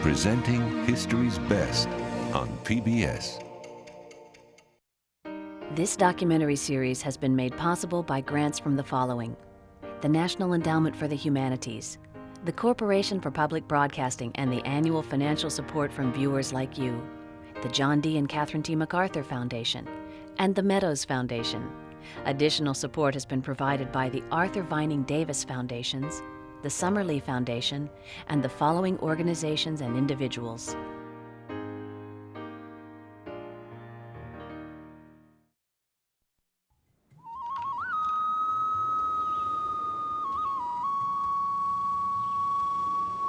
presenting history's best on PBS. This documentary series has been made possible by grants from the following: the National Endowment for the Humanities, the Corporation for Public Broadcasting and the annual financial support from viewers like you, the John D. and Catherine T. MacArthur Foundation, and the Meadows Foundation. Additional support has been provided by the Arthur Vining Davis Foundations, the Summerlee Foundation, and the following organizations and individuals.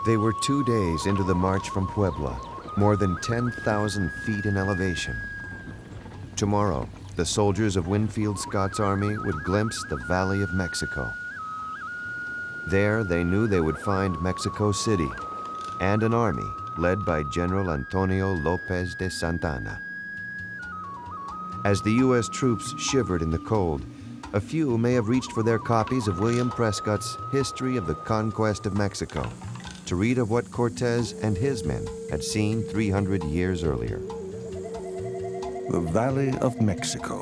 They were 2 days into the march from Puebla, more than 10,000 feet in elevation. Tomorrow, the soldiers of Winfield Scott's army would glimpse the Valley of Mexico. There, they knew they would find Mexico City and an army led by General Antonio Lopez de Santa Anna. As the U.S. troops shivered in the cold, a few may have reached for their copies of William Prescott's History of the Conquest of Mexico to read of what Cortez and his men had seen 300 years earlier. The Valley of Mexico,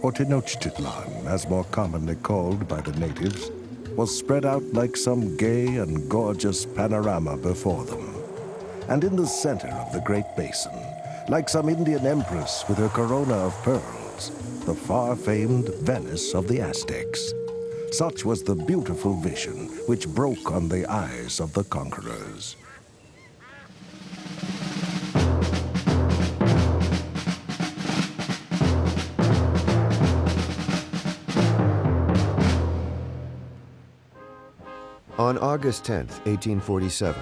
or Tenochtitlan, as more commonly called by the natives, was spread out like some gay and gorgeous panorama before them. And in the center of the Great Basin, like some Indian empress with her corona of pearls, the far-famed Venice of the Aztecs. Such was the beautiful vision which broke on the eyes of the conquerors. On August 10, 1847,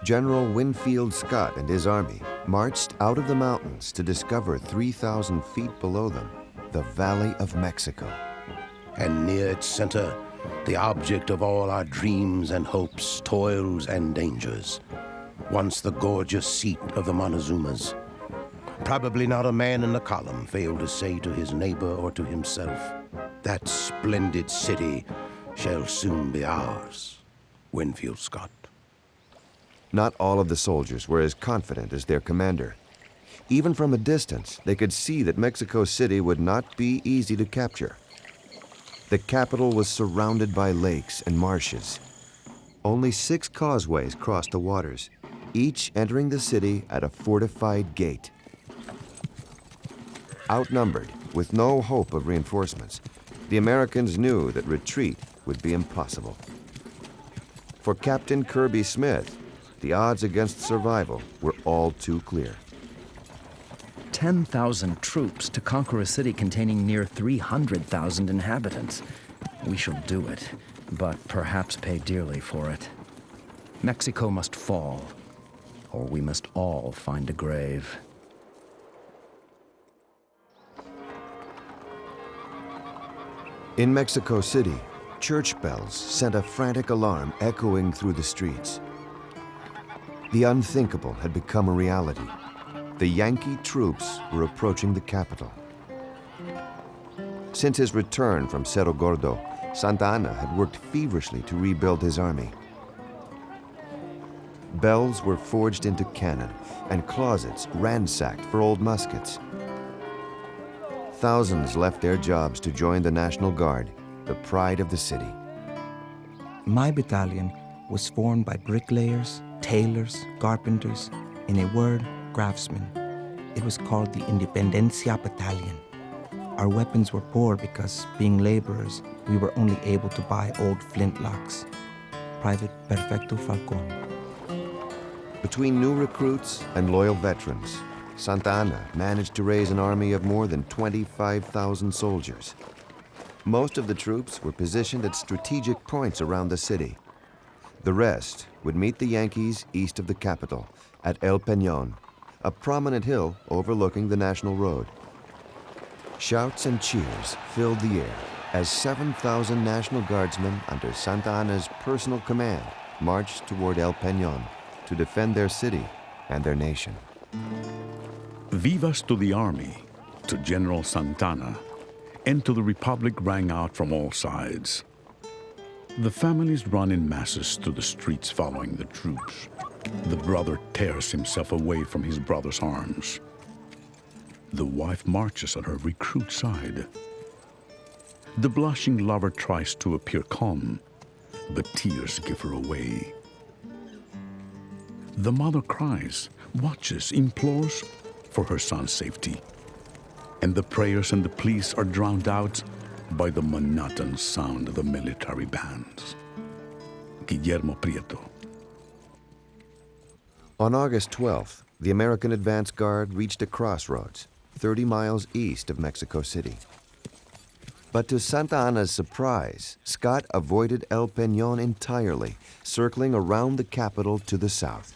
General Winfield Scott and his army marched out of the mountains to discover 3,000 feet below them the Valley of Mexico. And near its center, the object of all our dreams and hopes, toils and dangers, once the gorgeous seat of the Montezumas. Probably not a man in the column failed to say to his neighbor or to himself, "That splendid city shall soon be ours." Winfield Scott. Not all of the soldiers were as confident as their commander. Even from a distance, they could see that Mexico City would not be easy to capture. The capital was surrounded by lakes and marshes. Only 6 causeways crossed the waters, each entering the city at a fortified gate. Outnumbered, with no hope of reinforcements, the Americans knew that retreat would be impossible. For Captain Kirby Smith, the odds against survival were all too clear. 10,000 troops to conquer a city containing near 300,000 inhabitants. We shall do it, but perhaps pay dearly for it. Mexico must fall, or we must all find a grave. In Mexico City, church bells sent a frantic alarm echoing through the streets. The unthinkable had become a reality. The Yankee troops were approaching the capital. Since his return from Cerro Gordo, Santa Anna had worked feverishly to rebuild his army. Bells were forged into cannon and closets ransacked for old muskets. Thousands left their jobs to join the National Guard, the pride of the city. My battalion was formed by bricklayers, tailors, carpenters, in a word, craftsmen. It was called the Independencia Battalion. Our weapons were poor because, being laborers, we were only able to buy old flintlocks. Private Perfecto Falcon. Between new recruits and loyal veterans, Santa Anna managed to raise an army of more than 25,000 soldiers. Most of the troops were positioned at strategic points around the city. The rest would meet the Yankees east of the capital, at El Peñon, a prominent hill overlooking the National Road. Shouts and cheers filled the air as 7,000 National Guardsmen under Santa Anna's personal command marched toward El Peñon to defend their city and their nation. Vivas to the army, to General Santana, and to the Republic rang out from all sides. The families run in masses to the streets following the troops. The brother tears himself away from his brother's arms. The wife marches at her recruit's side. The blushing lover tries to appear calm, but tears give her away. The mother cries, watches, implores for her son's safety. And the prayers and the pleas are drowned out by the monotonous sound of the military bands. Guillermo Prieto. On August 12th, the American advance guard reached a crossroads 30 miles east of Mexico City. But to Santa Anna's surprise, Scott avoided El Peñón entirely, circling around the capital to the south.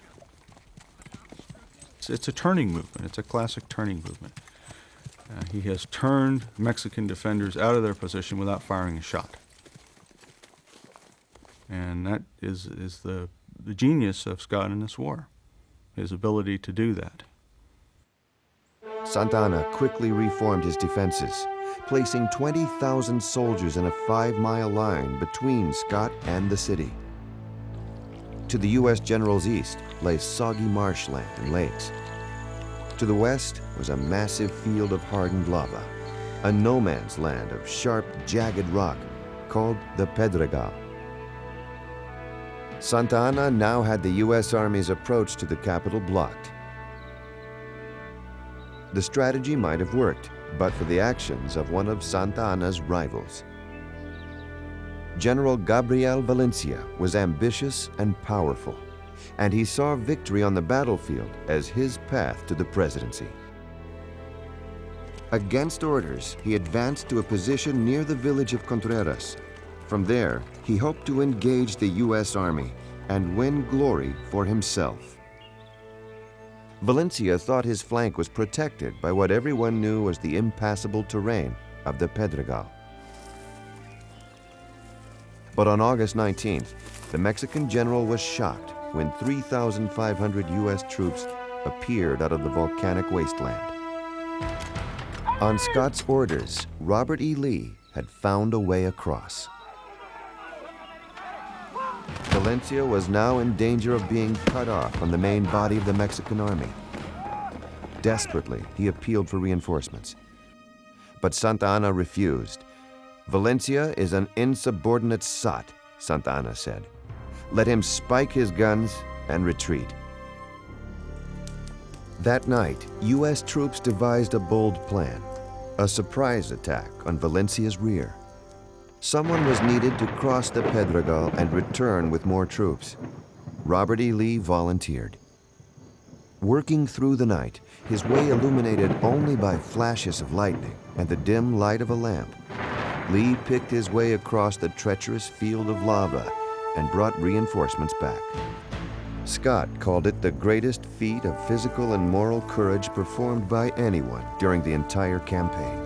It's a turning movement. It's a classic turning movement. He has turned Mexican defenders out of their position without firing a shot. And that is the genius of Scott in this war, his ability to do that. Santa Anna quickly reformed his defenses, placing 20,000 soldiers in a 5-mile line between Scott and the city. To the U.S. general's east lay soggy marshland and lakes. To the west was a massive field of hardened lava, a no-man's land of sharp, jagged rock called the Pedregal. Santa Anna now had the U.S. Army's approach to the capital blocked. The strategy might have worked, but for the actions of one of Santa Anna's rivals. General Gabriel Valencia was ambitious and powerful, and he saw victory on the battlefield as his path to the presidency. Against orders, he advanced to a position near the village of Contreras. From there, he hoped to engage the U.S. Army and win glory for himself. Valencia thought his flank was protected by what everyone knew as the impassable terrain of the Pedregal. But on August 19th, the Mexican general was shocked when 3,500 U.S. troops appeared out of the volcanic wasteland. On Scott's orders, Robert E. Lee had found a way across. Valencia was now in danger of being cut off from the main body of the Mexican army. Desperately, he appealed for reinforcements. But Santa Anna refused. Valencia is an insubordinate sot, Santa Anna said. Let him spike his guns and retreat. That night, U.S. troops devised a bold plan, a surprise attack on Valencia's rear. Someone was needed to cross the Pedregal and return with more troops. Robert E. Lee volunteered. Working through the night, his way illuminated only by flashes of lightning and the dim light of a lamp, Lee picked his way across the treacherous field of lava and brought reinforcements back. Scott called it the greatest feat of physical and moral courage performed by anyone during the entire campaign.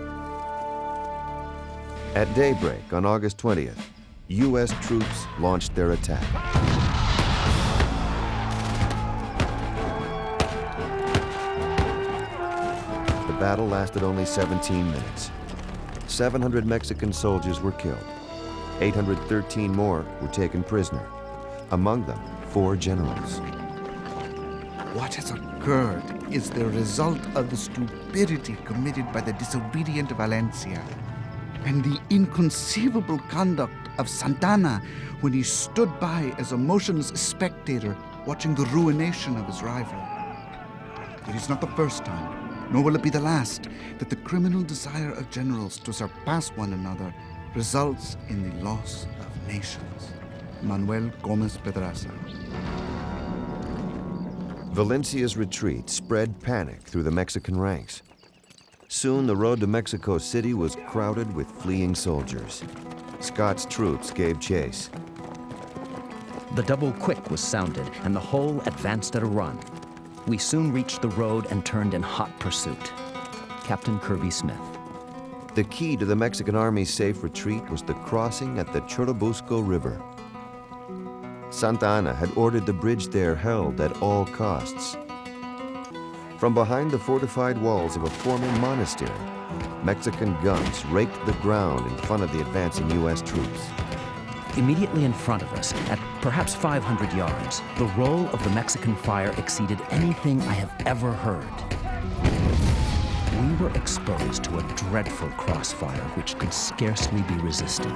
At daybreak on August 20th, U.S. troops launched their attack. The battle lasted only 17 minutes. 700 Mexican soldiers were killed. 813 more were taken prisoner. Among them, 4 generals. What has occurred is the result of the stupidity committed by the disobedient Valencia and the inconceivable conduct of Santa Anna when he stood by as a motionless spectator watching the ruination of his rival. It is not the first time, nor will it be the last, that the criminal desire of generals to surpass one another results in the loss of nations. Manuel Gómez Pedraza. Valencia's retreat spread panic through the Mexican ranks. Soon the road to Mexico City was crowded with fleeing soldiers. Scott's troops gave chase. The double quick was sounded, and the whole advanced at a run. We soon reached the road and turned in hot pursuit. Captain Kirby Smith. The key to the Mexican army's safe retreat was the crossing at the Churubusco River. Santa Anna had ordered the bridge there held at all costs. From behind the fortified walls of a former monastery, Mexican guns raked the ground in front of the advancing U.S. troops. Immediately in front of us, at perhaps 500 yards, the roll of the Mexican fire exceeded anything I have ever heard. We were exposed to a dreadful crossfire which could scarcely be resisted.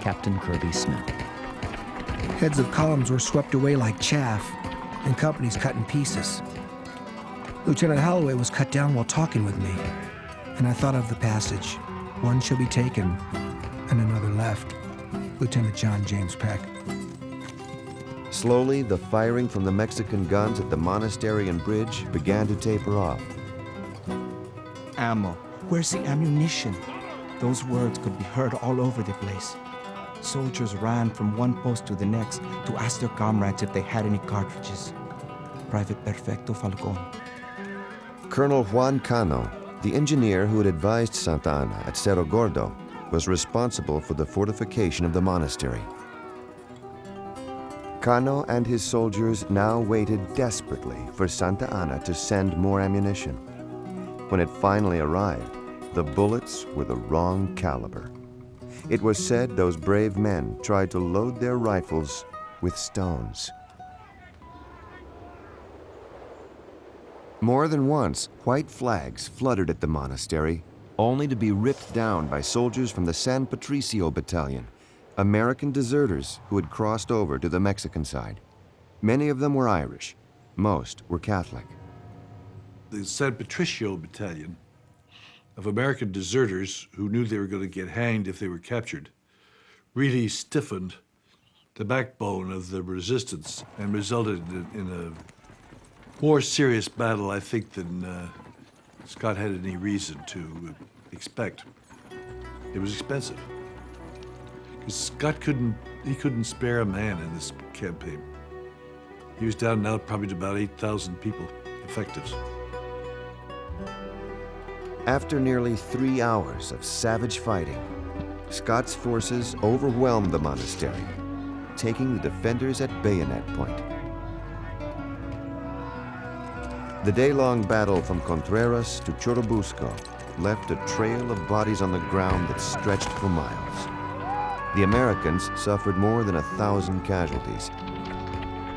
Captain Kirby Smith. Heads of columns were swept away like chaff, and companies cut in pieces. Lieutenant Holloway was cut down while talking with me, and I thought of the passage, "One shall be taken, and another left." Lieutenant John James Peck. Slowly, the firing from the Mexican guns at the monastery and bridge began to taper off. Ammo. Where's the ammunition? Those words could be heard all over the place. Soldiers ran from one post to the next to ask their comrades if they had any cartridges. Private Perfecto Falcon. Colonel Juan Cano, the engineer who had advised Santa Anna at Cerro Gordo, was responsible for the fortification of the monastery. Cano and his soldiers now waited desperately for Santa Anna to send more ammunition. When it finally arrived, the bullets were the wrong caliber. It was said those brave men tried to load their rifles with stones. More than once, white flags fluttered at the monastery, only to be ripped down by soldiers from the San Patricio Battalion, American deserters who had crossed over to the Mexican side. Many of them were Irish. Most were Catholic. The San Patricio Battalion of American deserters who knew they were going to get hanged if they were captured really stiffened the backbone of the resistance and resulted in a more serious battle, I think, than Scott had any reason to expect. It was expensive. Because Scott couldn't spare a man in this campaign. He was down now probably to about 8,000 people, effectives. After nearly 3 hours of savage fighting, Scott's forces overwhelmed the monastery, taking the defenders at bayonet point. The day-long battle from Contreras to Churubusco left a trail of bodies on the ground that stretched for miles. The Americans suffered more than 1,000 casualties.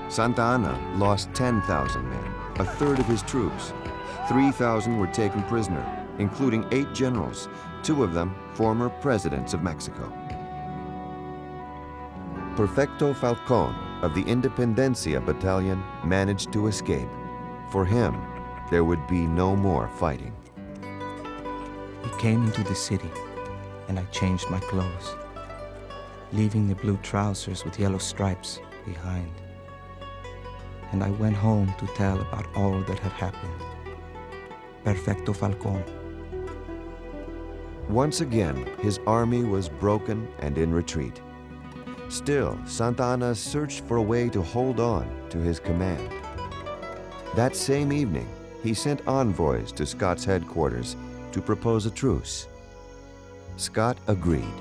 Santa Anna lost 10,000 men, a third of his troops. 3,000 were taken prisoner, including 8 generals, 2 of them former presidents of Mexico. Perfecto Falcon of the Independencia Battalion managed to escape. For him, there would be no more fighting. We came into the city, and I changed my clothes, leaving the blue trousers with yellow stripes behind. And I went home to tell about all that had happened. Perfecto Falcon. Once again, his army was broken and in retreat. Still, Santa Anna searched for a way to hold on to his command. That same evening, he sent envoys to Scott's headquarters to propose a truce. Scott agreed.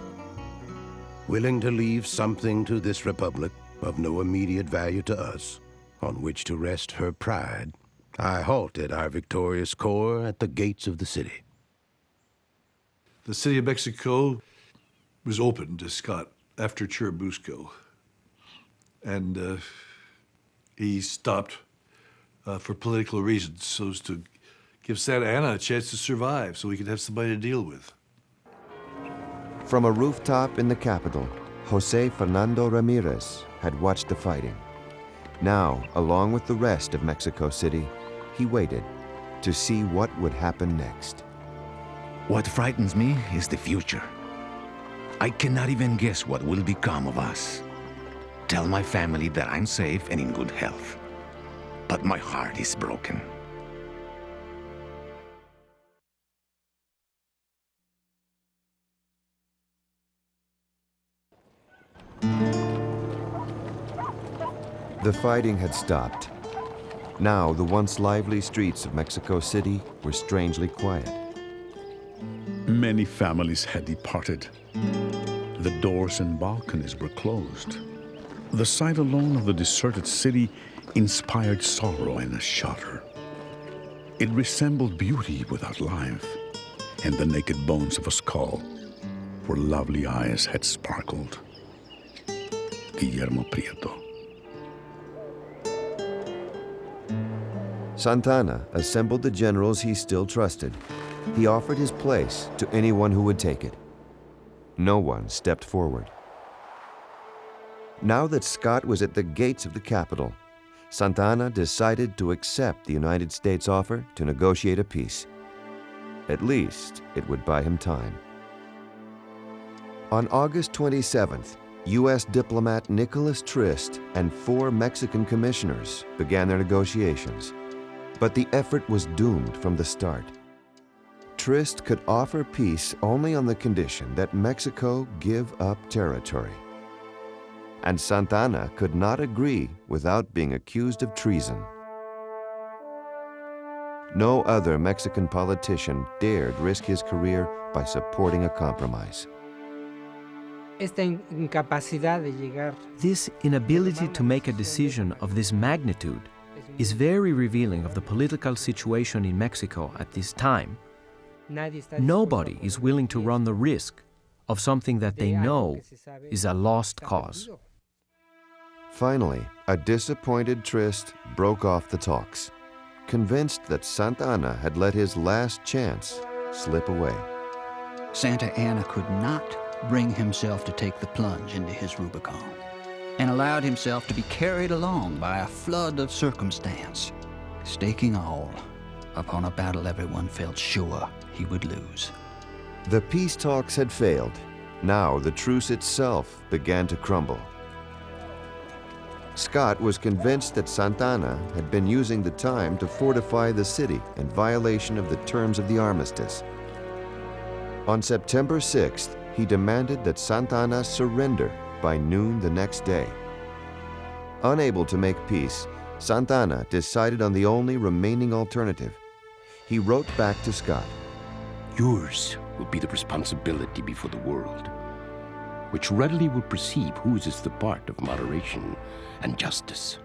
Willing to leave something to this republic of no immediate value to us, on which to rest her pride, I halted our victorious corps at the gates of the city. The city of Mexico was open to Scott after Churubusco, and he stopped for political reasons, so as to give Santa Anna a chance to survive, so we could have somebody to deal with. From a rooftop in the capital, Jose Fernando Ramirez had watched the fighting. Now, along with the rest of Mexico City, he waited to see what would happen next. What frightens me is the future. I cannot even guess what will become of us. Tell my family that I'm safe and in good health. But my heart is broken. The fighting had stopped. Now, the once lively streets of Mexico City were strangely quiet. Many families had departed. The doors and balconies were closed. The sight alone of the deserted city inspired sorrow and a shudder. It resembled beauty without life, and the naked bones of a skull where lovely eyes had sparkled. Guillermo Prieto. Santa Anna assembled the generals he still trusted. He offered his place to anyone who would take it. No one stepped forward. Now that Scott was at the gates of the capital, Santa Anna decided to accept the United States' offer to negotiate a peace. At least it would buy him time. On August 27th, U.S. diplomat Nicholas Trist and 4 Mexican commissioners began their negotiations. But the effort was doomed from the start. Trist could offer peace only on the condition that Mexico give up territory. And Santa Anna could not agree without being accused of treason. No other Mexican politician dared risk his career by supporting a compromise. This inability to make a decision of this magnitude is very revealing of the political situation in Mexico at this time. Nobody is willing to run the risk of something that they know is a lost cause. Finally, a disappointed Trist broke off the talks, convinced that Santa Anna had let his last chance slip away. Santa Anna could not bring himself to take the plunge into his Rubicon, and allowed himself to be carried along by a flood of circumstance, staking all upon a battle everyone felt sure he would lose. The peace talks had failed. Now the truce itself began to crumble. Scott was convinced that Santa Anna had been using the time to fortify the city in violation of the terms of the armistice. On September 6th, he demanded that Santa Anna surrender by noon the next day. Unable to make peace, Santa Anna decided on the only remaining alternative. He wrote back to Scott. Yours will be the responsibility before the world, which readily will perceive whose is the part of moderation and justice.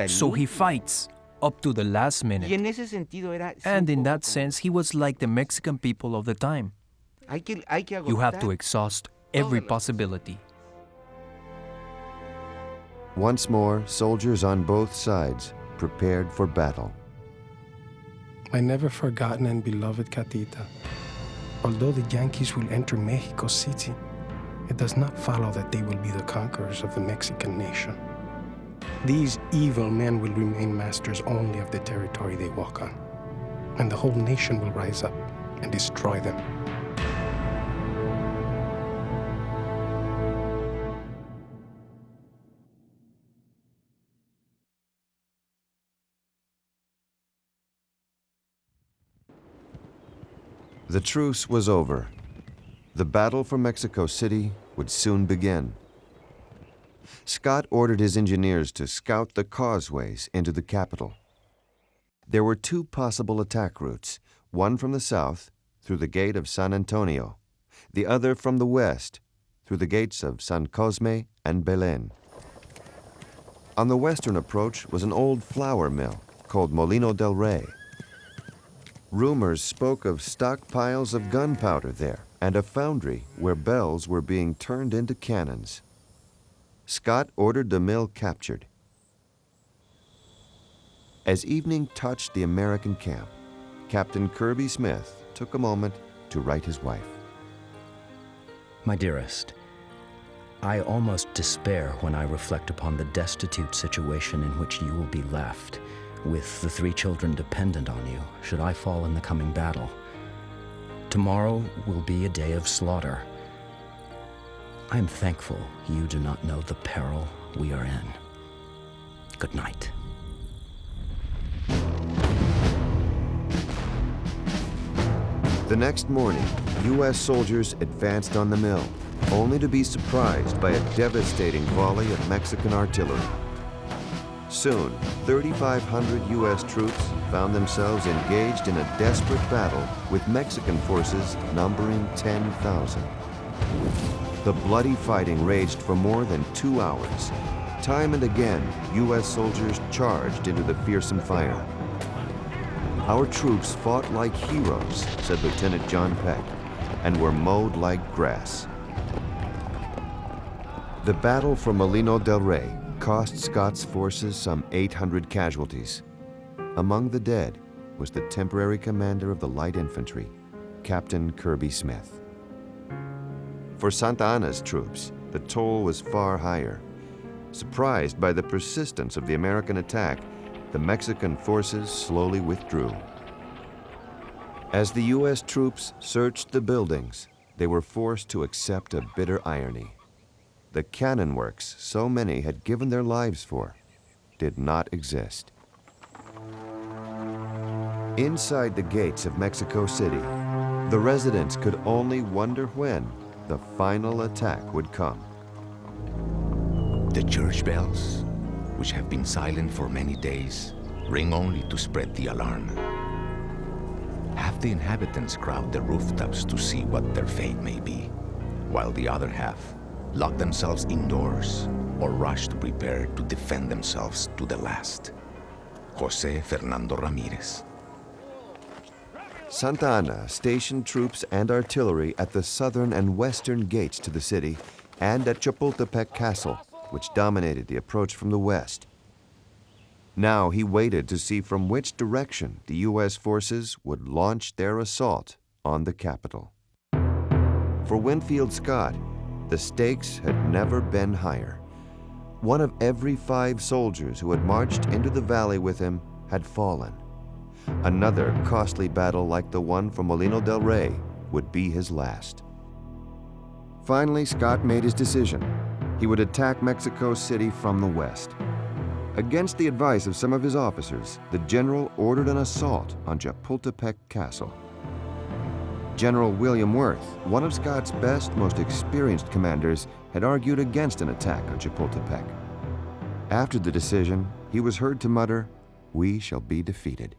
So he fights up to the last minute. And in that sense, he was like the Mexican people of the time. You have to exhaust every possibility. Once more, soldiers on both sides prepared for battle. My never forgotten and beloved Catita. Although the Yankees will enter Mexico City, it does not follow that they will be the conquerors of the Mexican nation. These evil men will remain masters only of the territory they walk on, and the whole nation will rise up and destroy them. The truce was over. The battle for Mexico City would soon begin. Scott ordered his engineers to scout the causeways into the capital. There were 2 possible attack routes, one from the south, through the gate of San Antonio, the other from the west, through the gates of San Cosme and Belén. On the western approach was an old flour mill called Molino del Rey. Rumors spoke of stockpiles of gunpowder there and a foundry where bells were being turned into cannons. Scott ordered the mill captured. As evening touched the American camp, Captain Kirby Smith took a moment to write his wife. My dearest, I almost despair when I reflect upon the destitute situation in which you will be left, with the 3 children dependent on you, should I fall in the coming battle. Tomorrow will be a day of slaughter. I am thankful you do not know the peril we are in. Good night. The next morning, U.S. soldiers advanced on the mill, only to be surprised by a devastating volley of Mexican artillery. Soon, 3,500 U.S. troops found themselves engaged in a desperate battle with Mexican forces numbering 10,000. The bloody fighting raged for more than 2 hours. Time and again, U.S. soldiers charged into the fearsome fire. Our troops fought like heroes, said Lieutenant John Peck, and were mowed like grass. The battle for Molino del Rey cost Scott's forces some 800 casualties. Among the dead was the temporary commander of the light infantry, Captain Kirby Smith. For Santa Anna's troops, the toll was far higher. Surprised by the persistence of the American attack, the Mexican forces slowly withdrew. As the U.S. troops searched the buildings, they were forced to accept a bitter irony. The cannon works so many had given their lives for did not exist. Inside the gates of Mexico City, the residents could only wonder when the final attack would come. The church bells, which have been silent for many days, ring only to spread the alarm. Half the inhabitants crowd the rooftops to see what their fate may be, while the other half lock themselves indoors or rush to prepare to defend themselves to the last. Jose Fernando Ramirez. Santa Anna stationed troops and artillery at the southern and western gates to the city and at Chapultepec Castle, which dominated the approach from the west. Now he waited to see from which direction the U.S. forces would launch their assault on the capital. For Winfield Scott, the stakes had never been higher. One of every 5 soldiers who had marched into the valley with him had fallen. Another costly battle like the one for Molino del Rey would be his last. Finally, Scott made his decision. He would attack Mexico City from the west. Against the advice of some of his officers, the general ordered an assault on Chapultepec Castle. General William Worth, one of Scott's best, most experienced commanders, had argued against an attack on Chapultepec. After the decision, he was heard to mutter, "We shall be defeated."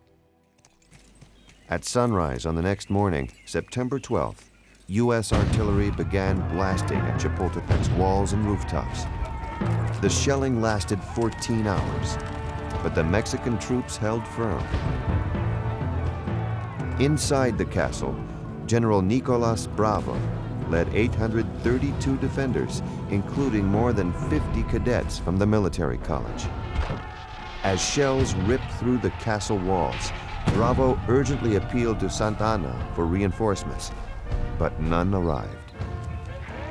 At sunrise on the next morning, September 12th, U.S. artillery began blasting at Chapultepec's walls and rooftops. The shelling lasted 14 hours, but the Mexican troops held firm. Inside the castle, General Nicolas Bravo led 832 defenders, including more than 50 cadets from the military college. As shells ripped through the castle walls, Bravo urgently appealed to Santa Anna for reinforcements, but none arrived.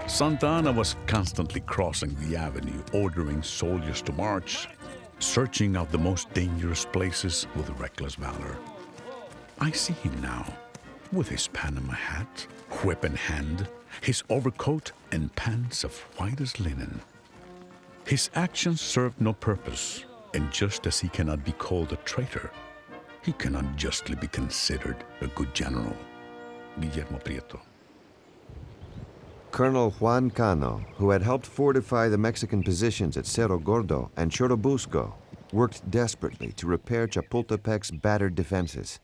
Santa Anna was constantly crossing the avenue, ordering soldiers to march, searching out the most dangerous places with reckless valor. I see him now, with his Panama hat, whip in hand, his overcoat and pants of whitest linen. His actions served no purpose, and just as he cannot be called a traitor, he cannot justly be considered a good general. Guillermo Prieto. Colonel Juan Cano, who had helped fortify the Mexican positions at Cerro Gordo and Churubusco, worked desperately to repair Chapultepec's battered defenses.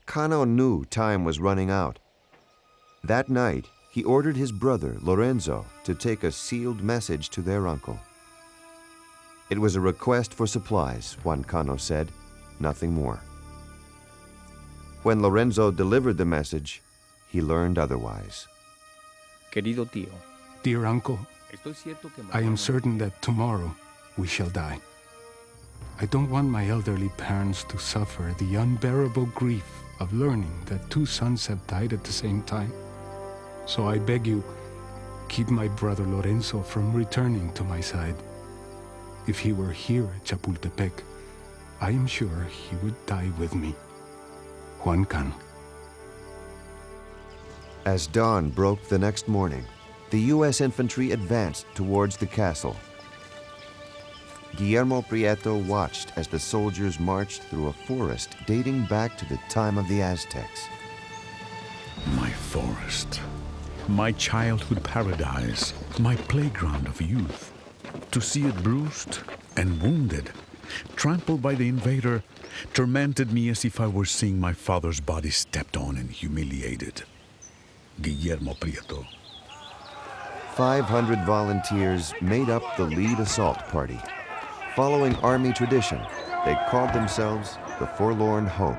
Cano knew time was running out. That night, he ordered his brother, Lorenzo, to take a sealed message to their uncle. It was a request for supplies, Juan Cano said, nothing more. When Lorenzo delivered the message, he learned otherwise. Querido tío, Dear uncle, I am certain that tomorrow we shall die. I don't want my elderly parents to suffer the unbearable grief of learning that 2 sons have died at the same time. So I beg you, keep my brother Lorenzo from returning to my side. If he were here at Chapultepec, I am sure he would die with me. Juan Cano. As dawn broke the next morning, the U.S. infantry advanced towards the castle. Guillermo Prieto watched as the soldiers marched through a forest dating back to the time of the Aztecs. My forest, my childhood paradise, my playground of youth. To see it bruised and wounded, trampled by the invader, tormented me as if I were seeing my father's body stepped on and humiliated. Guillermo Prieto. 500 volunteers made up the lead assault party. Following Army tradition, they called themselves the Forlorn Hope.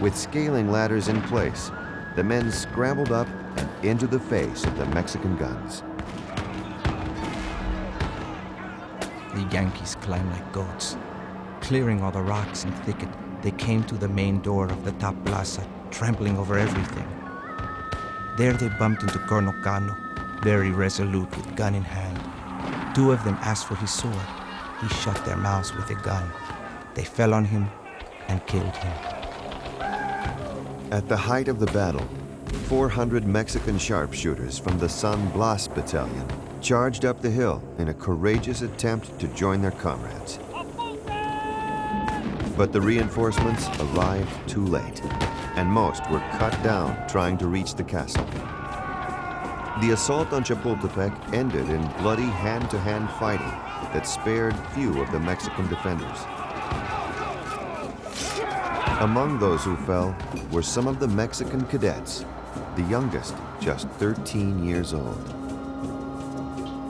With scaling ladders in place, the men scrambled up and into the face of the Mexican guns. The Yankees climbed like goats. Clearing all the rocks and thicket, they came to the main door of the top plaza, trampling over everything. There they bumped into Colonel Cano, very resolute with gun in hand. Two of them asked for his sword. He shut their mouths with a gun. They fell on him and killed him. At the height of the battle, 400 Mexican sharpshooters from the San Blas Battalion charged up the hill in a courageous attempt to join their comrades. But the reinforcements arrived too late, and most were cut down trying to reach the castle. The assault on Chapultepec ended in bloody hand-to-hand fighting that spared few of the Mexican defenders. Among those who fell were some of the Mexican cadets, the youngest just 13 years old.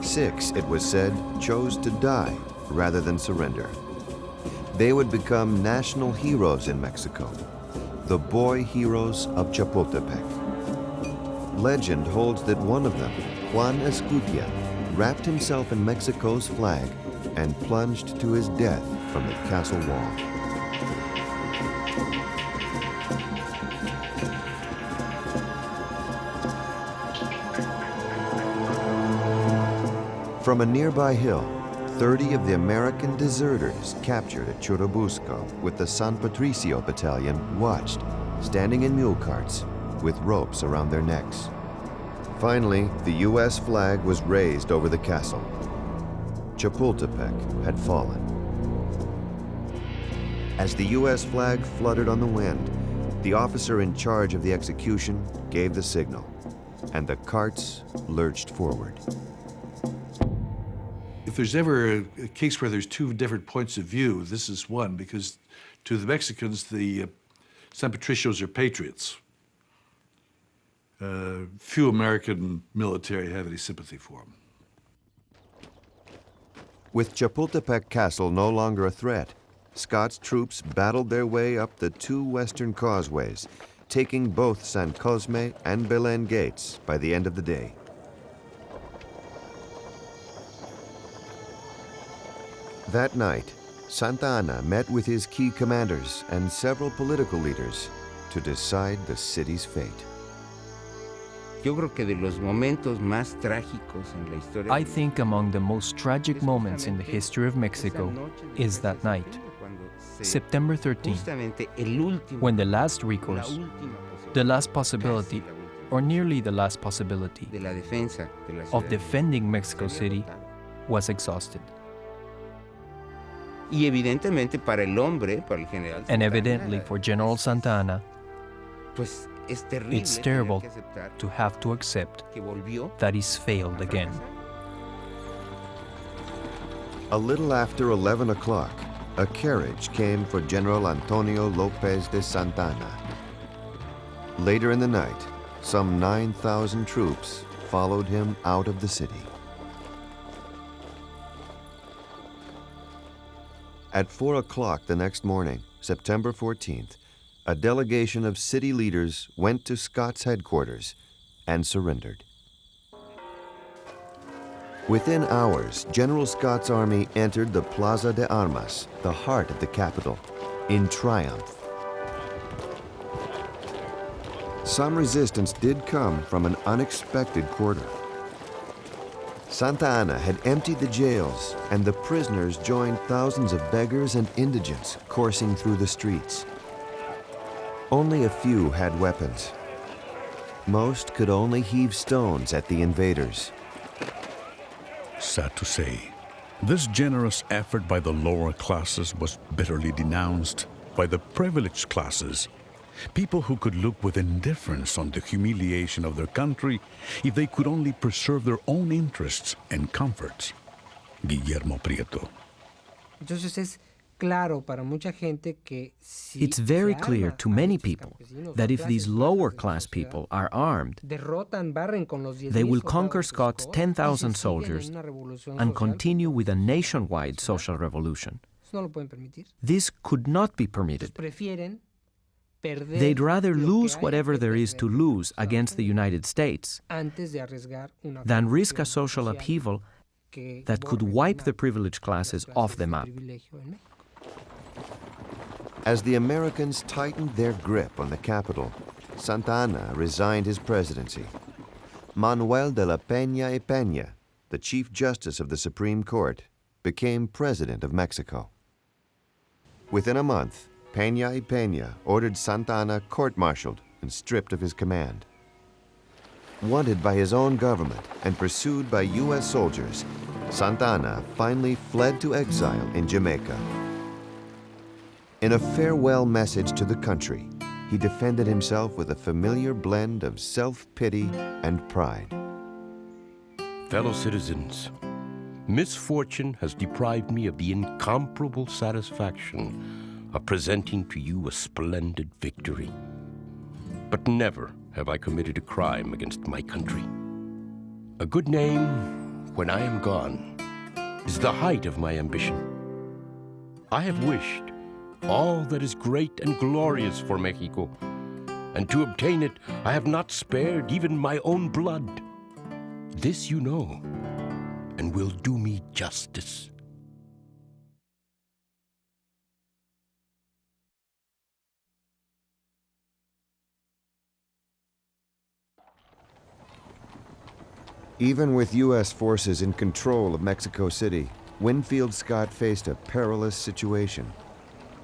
6, it was said, chose to die rather than surrender. They would become national heroes in Mexico, the boy heroes of Chapultepec. Legend holds that one of them, Juan Escutia, wrapped himself in Mexico's flag and plunged to his death from the castle wall. From a nearby hill, 30 of the American deserters captured at Churubusco with the San Patricio Battalion watched, standing in mule carts with ropes around their necks. Finally, the U.S. flag was raised over the castle. Chapultepec had fallen. As the U.S. flag fluttered on the wind, the officer in charge of the execution gave the signal, and the carts lurched forward. If there's ever a case where there's two different points of view, this is one, because to the Mexicans, the San Patricios are patriots. Few American military have any sympathy for them. With Chapultepec Castle no longer a threat, Scott's troops battled their way up the two western causeways, taking both San Cosme and Belen gates by the end of the day. That night, Santa Anna met with his key commanders and several political leaders to decide the city's fate. I think among the most tragic moments in the history of Mexico is that night, September 13th, when the last recourse, the last possibility, or nearly the last possibility, of defending Mexico City was exhausted. And evidently for General Santa Anna, it's terrible to have to accept that he's failed again. A little after 11 o'clock, a carriage came for General Antonio Lopez de Santa Anna. Later in the night, some 9,000 troops followed him out of the city. At 4 o'clock the next morning, September 14th, a delegation of city leaders went to Scott's headquarters and surrendered. Within hours, General Scott's army entered the Plaza de Armas, the heart of the capital, in triumph. Some resistance did come from an unexpected quarter. Santa Anna had emptied the jails, and the prisoners joined thousands of beggars and indigents coursing through the streets. Only a few had weapons. Most could only heave stones at the invaders. Sad to say, this generous effort by the lower classes was bitterly denounced by the privileged classes, people who could look with indifference on the humiliation of their country if they could only preserve their own interests and comforts. Guillermo Prieto. It's very clear to many people that if these lower class people are armed, they will conquer Scott's 10,000 soldiers and continue with a nationwide social revolution. This could not be permitted. They'd rather lose whatever there is to lose against the United States than risk a social upheaval that could wipe the privileged classes off the map. As the Americans tightened their grip on the capital, Santa Anna resigned his presidency. Manuel de la Peña y Peña, the Chief Justice of the Supreme Court, became president of Mexico. Within a month, Peña y Peña ordered Santa Anna court-martialed and stripped of his command. Wanted by his own government and pursued by U.S. soldiers, Santa Anna finally fled to exile in Jamaica. In a farewell message to the country, he defended himself with a familiar blend of self-pity and pride. Fellow citizens, misfortune has deprived me of the incomparable satisfaction of presenting to you a splendid victory. But never have I committed a crime against my country. A good name, when I am gone, is the height of my ambition. I have wished all that is great and glorious for Mexico, and to obtain it, I have not spared even my own blood. This you know, and will do me justice. Even with U.S. forces in control of Mexico City, Winfield Scott faced a perilous situation.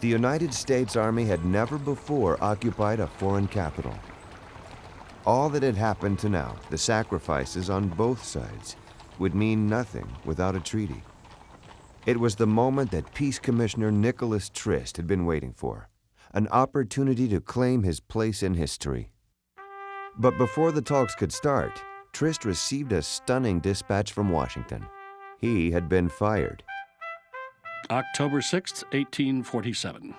The United States Army had never before occupied a foreign capital. All that had happened to now, the sacrifices on both sides, would mean nothing without a treaty. It was the moment that Peace Commissioner Nicholas Trist had been waiting for, an opportunity to claim his place in history. But before the talks could start, Trist received a stunning dispatch from Washington. He had been fired. October 6, 1847.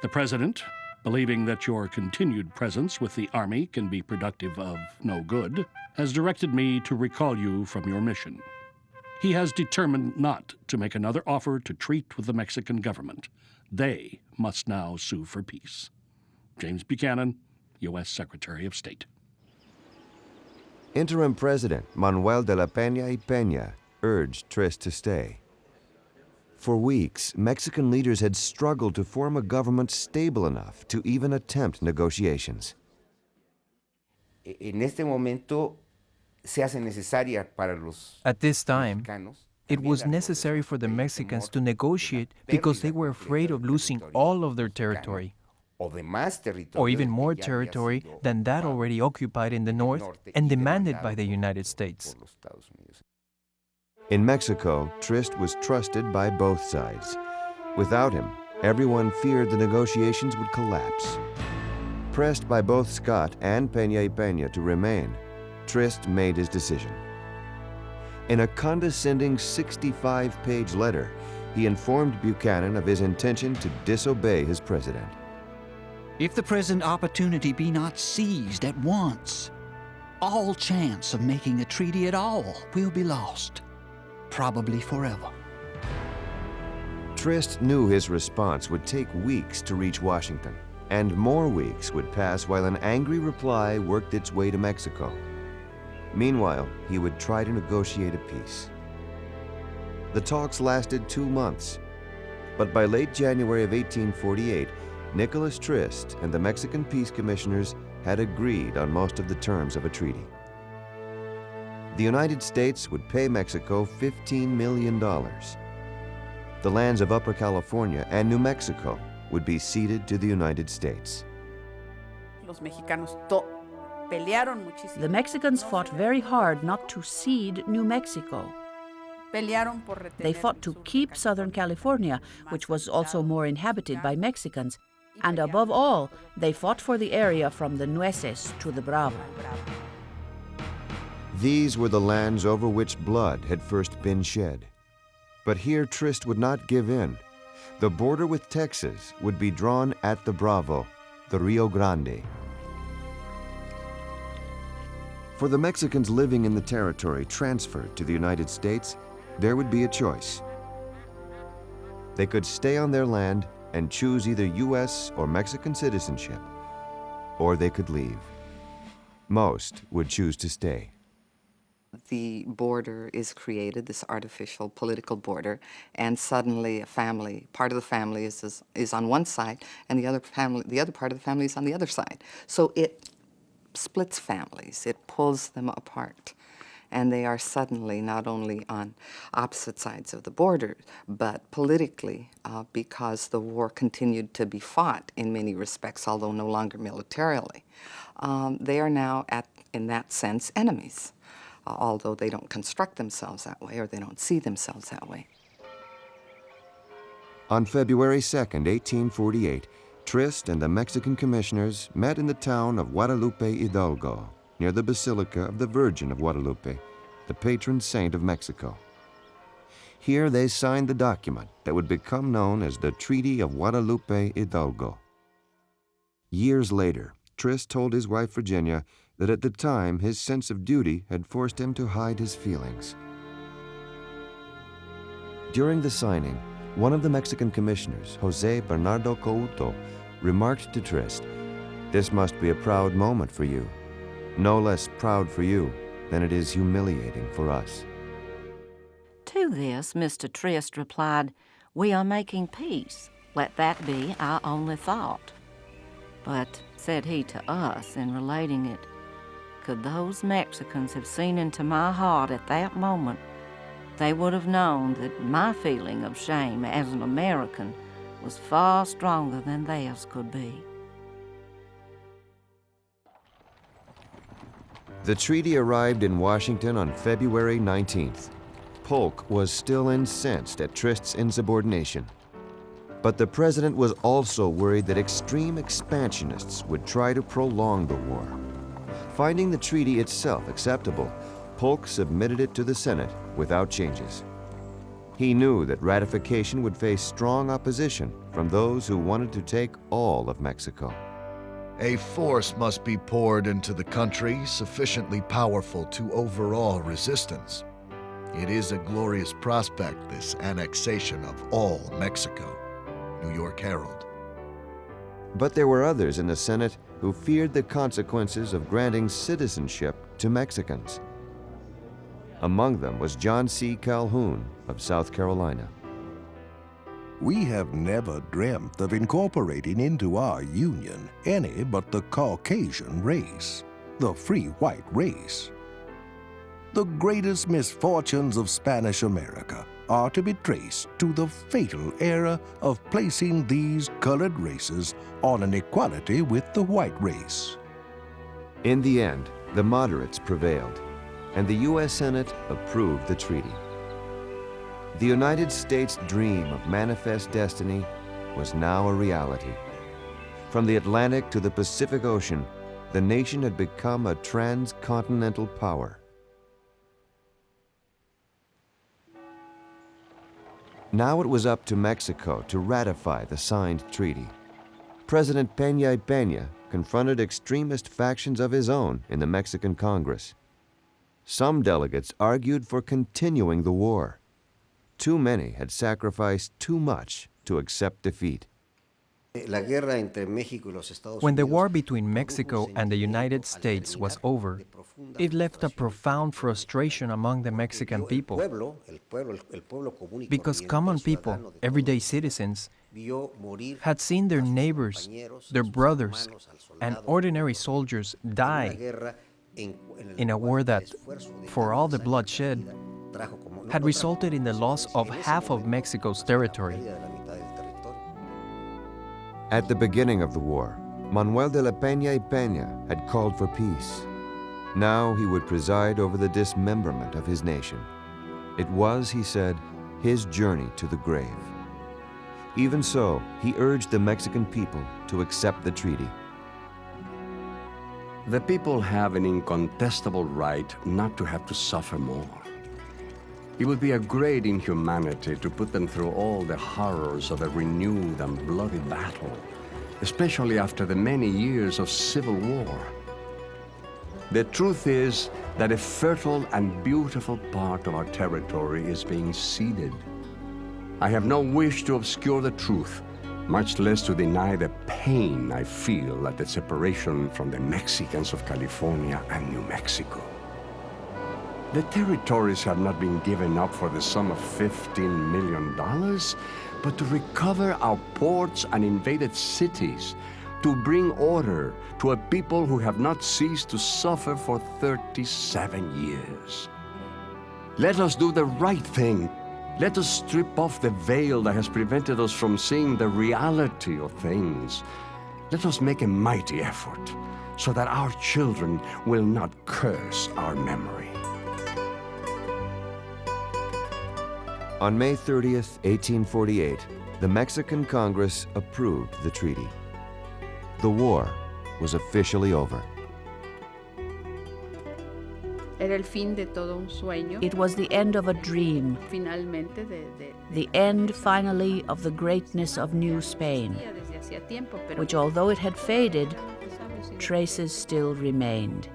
The President, believing that your continued presence with the Army can be productive of no good, has directed me to recall you from your mission. He has determined not to make another offer to treat with the Mexican government. They must now sue for peace. James Buchanan, U.S. Secretary of State. Interim President Manuel de la Peña y Peña urged Trist to stay. For weeks, Mexican leaders had struggled to form a government stable enough to even attempt negotiations. At this time, it was necessary for the Mexicans to negotiate because they were afraid of losing all of their territory, or even more territory than that already occupied in the north and demanded by the United States. In Mexico, Trist was trusted by both sides. Without him, everyone feared the negotiations would collapse. Pressed by both Scott and Peña y Peña to remain, Trist made his decision. In a condescending 65-page letter, he informed Buchanan of his intention to disobey his president. If the present opportunity be not seized at once, all chance of making a treaty at all will be lost, probably forever. Trist knew his response would take weeks to reach Washington, and more weeks would pass while an angry reply worked its way to Mexico. Meanwhile, he would try to negotiate a peace. The talks lasted 2 months, but by late January of 1848, Nicholas Trist and the Mexican peace commissioners had agreed on most of the terms of a treaty. The United States would pay Mexico $15 million. The lands of Upper California and New Mexico would be ceded to the United States. The Mexicans fought very hard not to cede New Mexico. They fought to keep Southern California, which was also more inhabited by Mexicans, and above all, they fought for the area from the Nueces to the Bravo. These were the lands over which blood had first been shed. But here Trist would not give in. The border with Texas would be drawn at the Bravo, the Rio Grande. For the Mexicans living in the territory transferred to the United States, there would be a choice. They could stay on their land and choose either U.S. or Mexican citizenship, or they could leave. Most would choose to stay. The border is created, this artificial political border, and suddenly a family, part of the family is on one side, and the other part of the family is on the other side. So it splits families, it pulls them apart. And they are suddenly not only on opposite sides of the border, but politically, because the war continued to be fought in many respects, although no longer militarily. They are now, in that sense, enemies. Although they don't construct themselves that way, or they don't see themselves that way. On February 2nd, 1848, Trist and the Mexican commissioners met in the town of Guadalupe Hidalgo, near the Basilica of the Virgin of Guadalupe, the patron saint of Mexico. Here they signed the document that would become known as the Treaty of Guadalupe Hidalgo. Years later, Trist told his wife Virginia that at the time his sense of duty had forced him to hide his feelings. During the signing, one of the Mexican commissioners, Jose Bernardo Couto, remarked to Trist, "This must be a proud moment for you. No less proud for you than it is humiliating for us." To this, Mr. Trist replied, "We are making peace. Let that be our only thought." But, said he to us in relating it, could those Mexicans have seen into my heart at that moment, they would have known that my feeling of shame as an American was far stronger than theirs could be. The treaty arrived in Washington on February 19th. Polk was still incensed at Trist's insubordination. But the president was also worried that extreme expansionists would try to prolong the war. Finding the treaty itself acceptable, Polk submitted it to the Senate without changes. He knew that ratification would face strong opposition from those who wanted to take all of Mexico. A force must be poured into the country sufficiently powerful to overawe resistance. It is a glorious prospect, this annexation of all Mexico. New York Herald. But there were others in the Senate who feared the consequences of granting citizenship to Mexicans. Among them was John C. Calhoun of South Carolina. We have never dreamt of incorporating into our union any but the Caucasian race, the free white race. The greatest misfortunes of Spanish America are to be traced to the fatal error of placing these colored races on an equality with the white race. In the end, the moderates prevailed, and the U.S. Senate approved the treaty. The United States' dream of manifest destiny was now a reality. From the Atlantic to the Pacific Ocean, the nation had become a transcontinental power. Now it was up to Mexico to ratify the signed treaty. President Peña y Peña confronted extremist factions of his own in the Mexican Congress. Some delegates argued for continuing the war. Too many had sacrificed too much to accept defeat. When the war between Mexico and the United States was over, it left a profound frustration among the Mexican people, because common people, everyday citizens, had seen their neighbors, their brothers, and ordinary soldiers die in a war that, for all the bloodshed, had resulted in the loss of half of Mexico's territory. At the beginning of the war, Manuel de la Peña y Peña had called for peace. Now he would preside over the dismemberment of his nation. It was, he said, his journey to the grave. Even so, he urged the Mexican people to accept the treaty. The people have an incontestable right not to have to suffer more. It would be a great inhumanity to put them through all the horrors of a renewed and bloody battle, especially after the many years of civil war. The truth is that a fertile and beautiful part of our territory is being ceded. I have no wish to obscure the truth, much less to deny the pain I feel at the separation from the Mexicans of California and New Mexico. The territories have not been given up for the sum of $15 million, but to recover our ports and invaded cities, to bring order to a people who have not ceased to suffer for 37 years. Let us do the right thing. Let us strip off the veil that has prevented us from seeing the reality of things. Let us make a mighty effort so that our children will not curse our memory. On May 30th, 1848, the Mexican Congress approved the treaty. The war was officially over. It was the end of a dream, the end, finally, of the greatness of New Spain, which, although it had faded, traces still remained.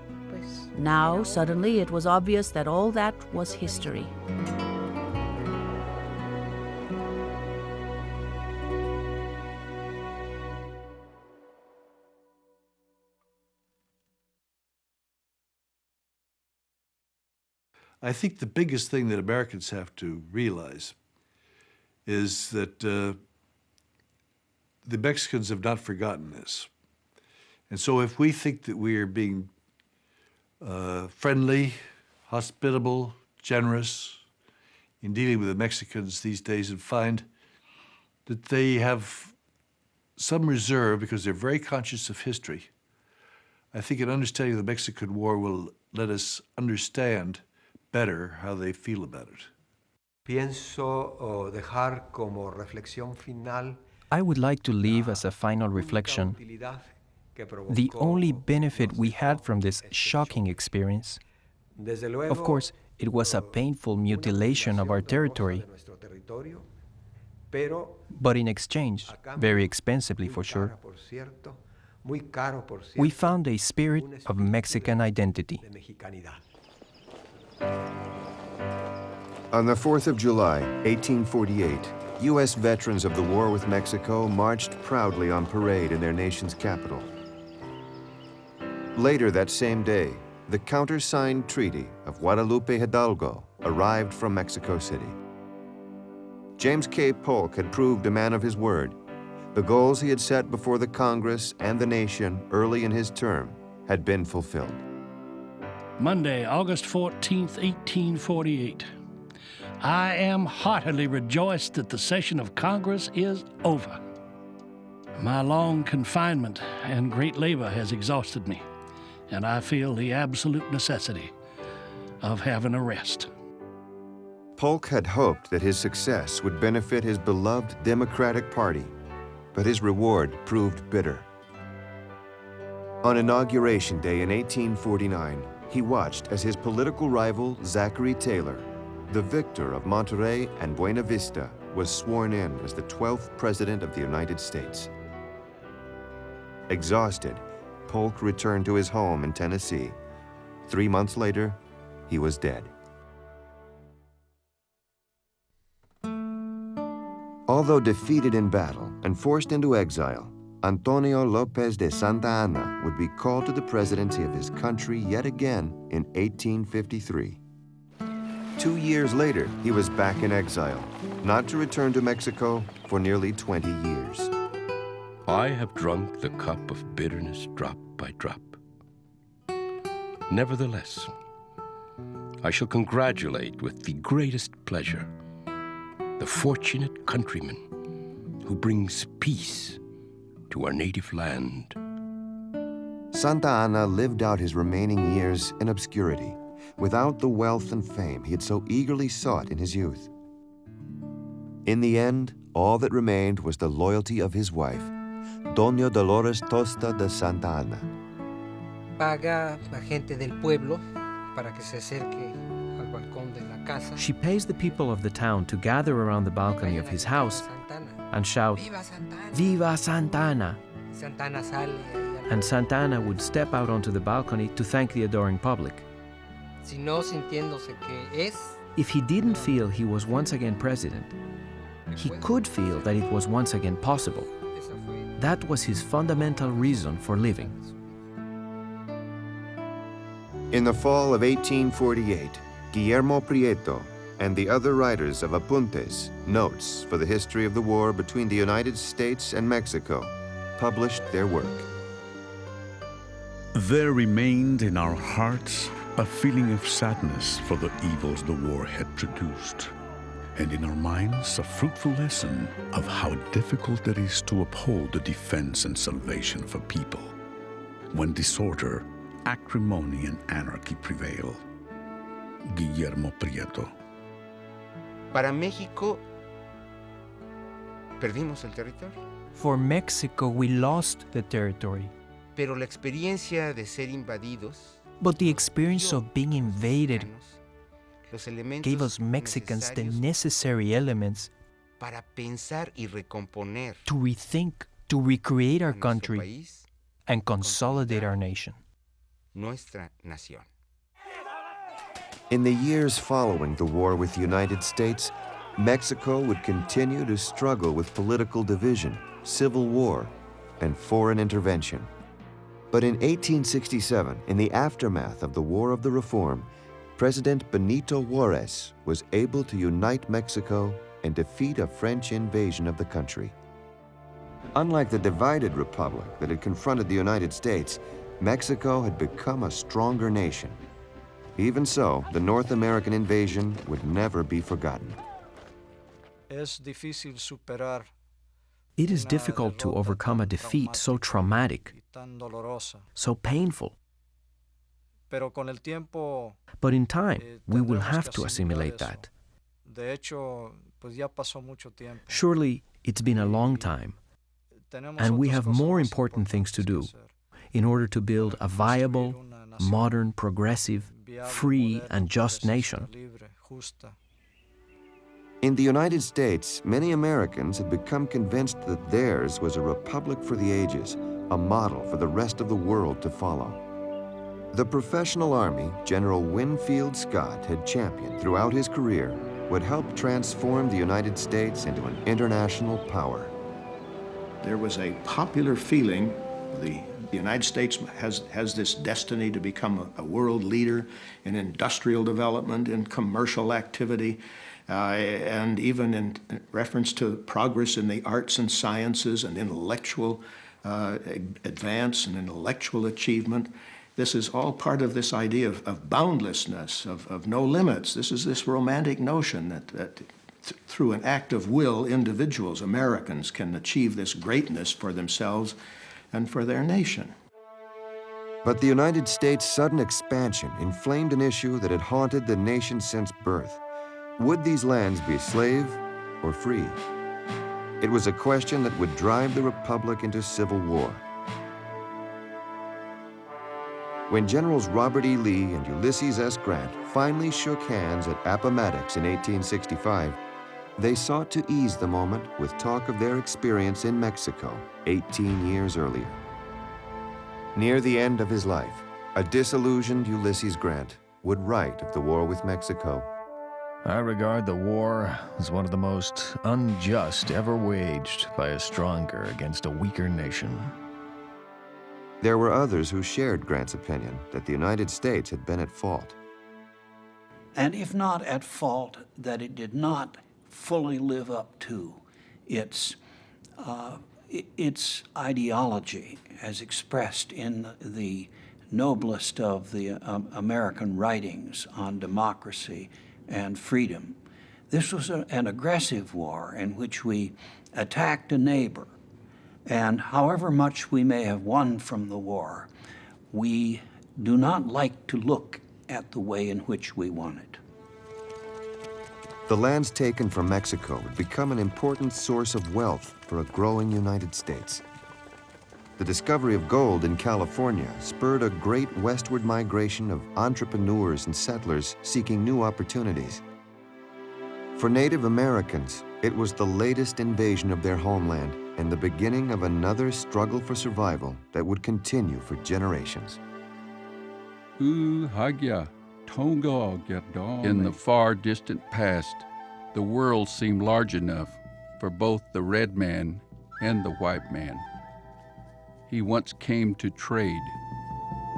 Now, suddenly, it was obvious that all that was history. I think the biggest thing that Americans have to realize is that the Mexicans have not forgotten this. And so if we think that we are being friendly, hospitable, generous in dealing with the Mexicans these days and find that they have some reserve because they're very conscious of history, I think an understanding of the Mexican War will let us understand better how they feel about it. I would like to leave as a final reflection the only benefit we had from this shocking experience. Of course, it was a painful mutilation of our territory, but in exchange, very expensively for sure, we found a spirit of Mexican identity. On the 4th of July, 1848, U.S. veterans of the war with Mexico marched proudly on parade in their nation's capital. Later that same day, the countersigned Treaty of Guadalupe Hidalgo arrived from Mexico City. James K. Polk had proved a man of his word. The goals he had set before the Congress and the nation early in his term had been fulfilled. Monday, August 14th, 1848. I am heartily rejoiced that the session of Congress is over. My long confinement and great labor has exhausted me, and I feel the absolute necessity of having a rest. Polk had hoped that his success would benefit his beloved Democratic Party, but his reward proved bitter. On Inauguration Day in 1849, he watched as his political rival, Zachary Taylor, the victor of Monterey and Buena Vista, was sworn in as the 12th President of the United States. Exhausted, Polk returned to his home in Tennessee. 3 months later, he was dead. Although defeated in battle and forced into exile, Antonio Lopez de Santa Anna would be called to the presidency of his country yet again in 1853. 2 years later, he was back in exile, not to return to Mexico for nearly 20 years. I have drunk the cup of bitterness drop by drop. Nevertheless, I shall congratulate with the greatest pleasure the fortunate countryman who brings peace to our native land. Santa Anna lived out his remaining years in obscurity, without the wealth and fame he had so eagerly sought in his youth. In the end, all that remained was the loyalty of his wife, Doña Dolores Tosta de Santa Anna. Paga la gente del pueblo para que se acerque al balcón de la casa. She pays the people of the town to gather around the balcony of his house and shout, "Viva Santa Anna!" And Santa Anna would step out onto the balcony to thank the adoring public. If he didn't feel he was once again president, he could feel that it was once again possible. That was his fundamental reason for living. In the fall of 1848, Guillermo Prieto and the other writers of Apuntes, Notes for the History of the War between the United States and Mexico, published their work. There remained in our hearts a feeling of sadness for the evils the war had produced, and in our minds a fruitful lesson of how difficult it is to uphold the defense and salvation of a people when disorder, acrimony, and anarchy prevail. Guillermo Prieto. Para México, perdimos el territorio. For Mexico, we lost the territory. Pero la experiencia de ser invadidos, but the experience of being invaded gave us Mexicans the necessary elements para pensar y recomponer, to rethink, to recreate our country, and consolidate our nation. Nuestra nación. In the years following the war with the United States, Mexico would continue to struggle with political division, civil war, and foreign intervention. But in 1867, in the aftermath of the War of the Reform, President Benito Juárez was able to unite Mexico and defeat a French invasion of the country. Unlike the divided republic that had confronted the United States, Mexico had become a stronger nation. Even so, the North American invasion would never be forgotten. It is difficult to overcome a defeat so traumatic, so painful. But in time, we will have to assimilate that. Surely, it's been a long time, and we have more important things to do in order to build a viable, modern, progressive, free, and just nation. In the United States, many Americans had become convinced that theirs was a republic for the ages, a model for the rest of the world to follow. The professional army General Winfield Scott had championed throughout his career would help transform the United States into an international power. There was a popular feeling the United States has this destiny to become a world leader in industrial development, in commercial activity, and even in reference to progress in the arts and sciences and intellectual advance and intellectual achievement. This is all part of this idea of boundlessness, of no limits. This is this romantic notion that through an act of will, individuals, Americans, can achieve this greatness for themselves and for their nation. But the United States' sudden expansion inflamed an issue that had haunted the nation since birth. Would these lands be slave or free? It was a question that would drive the Republic into civil war. When Generals Robert E. Lee and Ulysses S. Grant finally shook hands at Appomattox in 1865, they sought to ease the moment with talk of their experience in Mexico 18 years earlier. Near the end of his life, a disillusioned Ulysses Grant would write of the war with Mexico. I regard the war as one of the most unjust ever waged by a stronger against a weaker nation. There were others who shared Grant's opinion that the United States had been at fault. And if not at fault, that it did not fully live up to its ideology as expressed in the noblest of the American writings on democracy and freedom. This was an aggressive war in which we attacked a neighbor, and however much we may have won from the war, we do not like to look at the way in which we won it. The lands taken from Mexico would become an important source of wealth for a growing United States. The discovery of gold in California spurred a great westward migration of entrepreneurs and settlers seeking new opportunities. For Native Americans, it was the latest invasion of their homeland and the beginning of another struggle for survival that would continue for generations. In the far distant past, the world seemed large enough for both the red man and the white man. He once came to trade.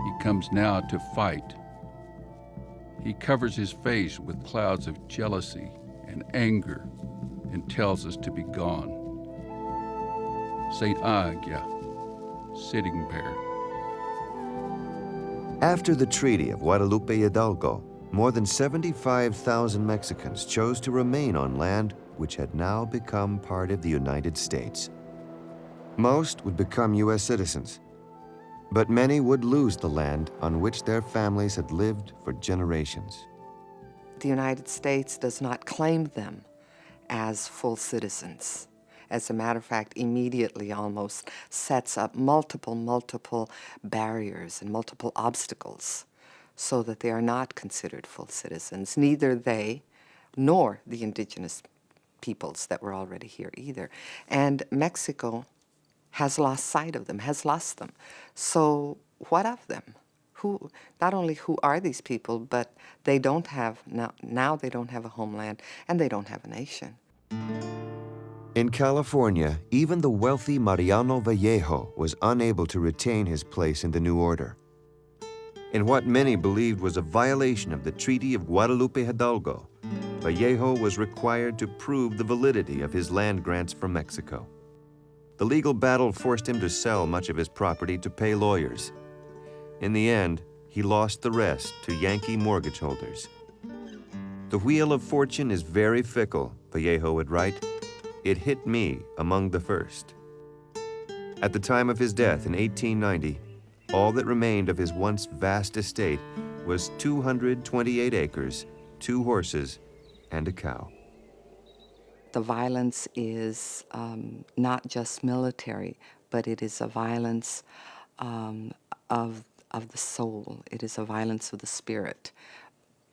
He comes now to fight. He covers his face with clouds of jealousy and anger and tells us to be gone. Saint Agia, Sitting Bear. After the Treaty of Guadalupe Hidalgo, more than 75,000 Mexicans chose to remain on land which had now become part of the United States. Most would become U.S. citizens, but many would lose the land on which their families had lived for generations. The United States does not claim them as full citizens. As a matter of fact, immediately almost sets up multiple barriers and multiple obstacles so that they are not considered full citizens, neither they nor the indigenous peoples that were already here either. And Mexico has lost sight of them, has lost them. So what of them? Who, not only who are these people, but they don't have, now they don't have a homeland and they don't have a nation. In California, even the wealthy Mariano Vallejo was unable to retain his place in the new order. In what many believed was a violation of the Treaty of Guadalupe Hidalgo, Vallejo was required to prove the validity of his land grants from Mexico. The legal battle forced him to sell much of his property to pay lawyers. In the end, he lost the rest to Yankee mortgage holders. The wheel of fortune is very fickle, Vallejo would write. It hit me among the first. At the time of his death in 1890, all that remained of his once vast estate was 228 acres, 2 horses, and a cow. The violence is not just military, but it is a violence of the soul. It is a violence of the spirit,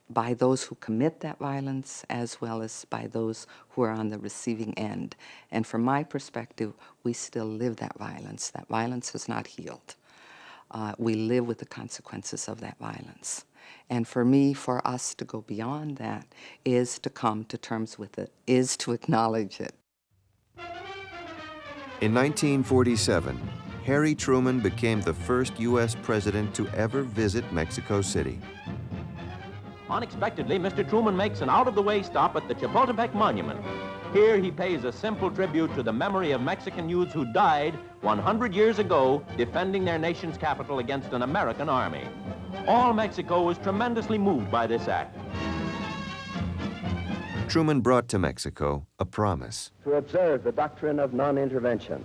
by those who commit that violence as well as by those who are on the receiving end. And from my perspective, we still live that violence. That violence has not healed. We live with the consequences of that violence. And for me, for us to go beyond that is to come to terms with it, is to acknowledge it. In 1947, Harry Truman became the first U.S. president to ever visit Mexico City. Unexpectedly, Mr. Truman makes an out-of-the-way stop at the Chapultepec Monument. Here he pays a simple tribute to the memory of Mexican youths who died 100 years ago defending their nation's capital against an American army. All Mexico was tremendously moved by this act. Truman brought to Mexico a promise. To observe the doctrine of non-intervention.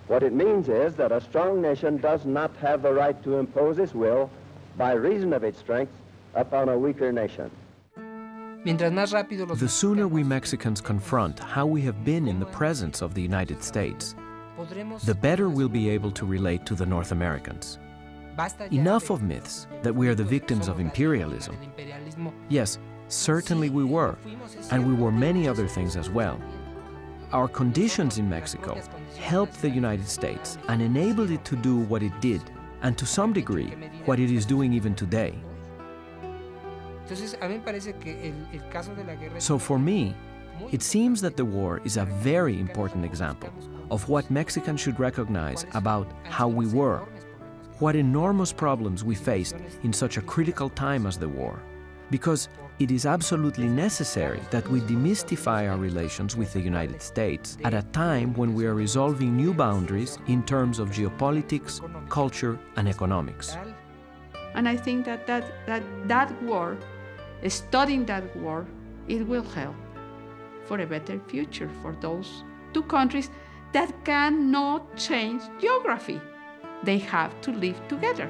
What it means is that a strong nation does not have the right to impose its will by reason of its strength upon a weaker nation. The sooner we Mexicans confront how we have been in the presence of the United States, the better we'll be able to relate to the North Americans. Enough of myths that we are the victims of imperialism. Yes, certainly we were, and we were many other things as well. Our conditions in Mexico helped the United States and enabled it to do what it did, and to some degree, what it is doing even today. So for me, it seems that the war is a very important example of what Mexicans should recognize about how we were, what enormous problems we faced in such a critical time as the war, because it is absolutely necessary that we demystify our relations with the United States at a time when we are resolving new boundaries in terms of geopolitics, culture, and economics. And I think that war, studying that war, it will help for a better future for those two countries that cannot change geography. They have to live together.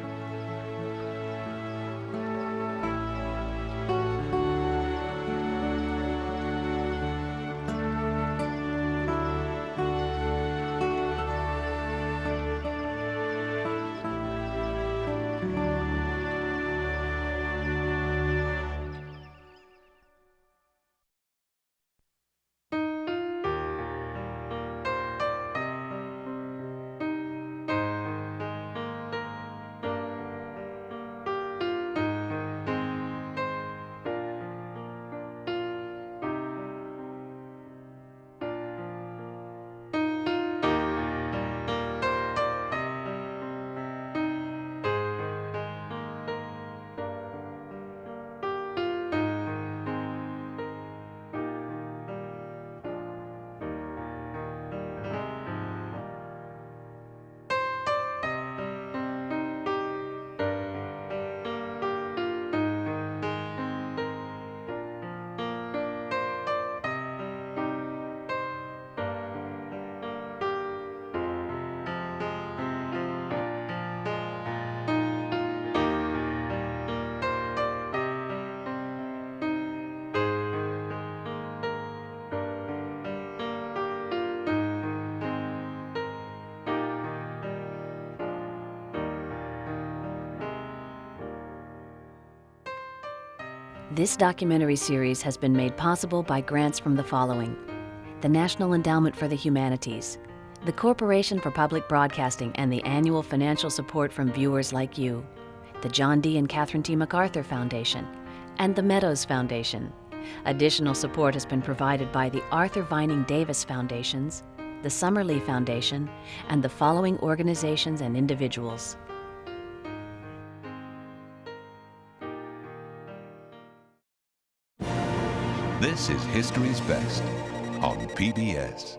This documentary series has been made possible by grants from the following: the National Endowment for the Humanities, the Corporation for Public Broadcasting, and the annual financial support from viewers like you, the John D. and Catherine T. MacArthur Foundation, and the Meadows Foundation. Additional support has been provided by the Arthur Vining Davis Foundations, the Summerlee Foundation, and the following organizations and individuals. This is History's Best on PBS.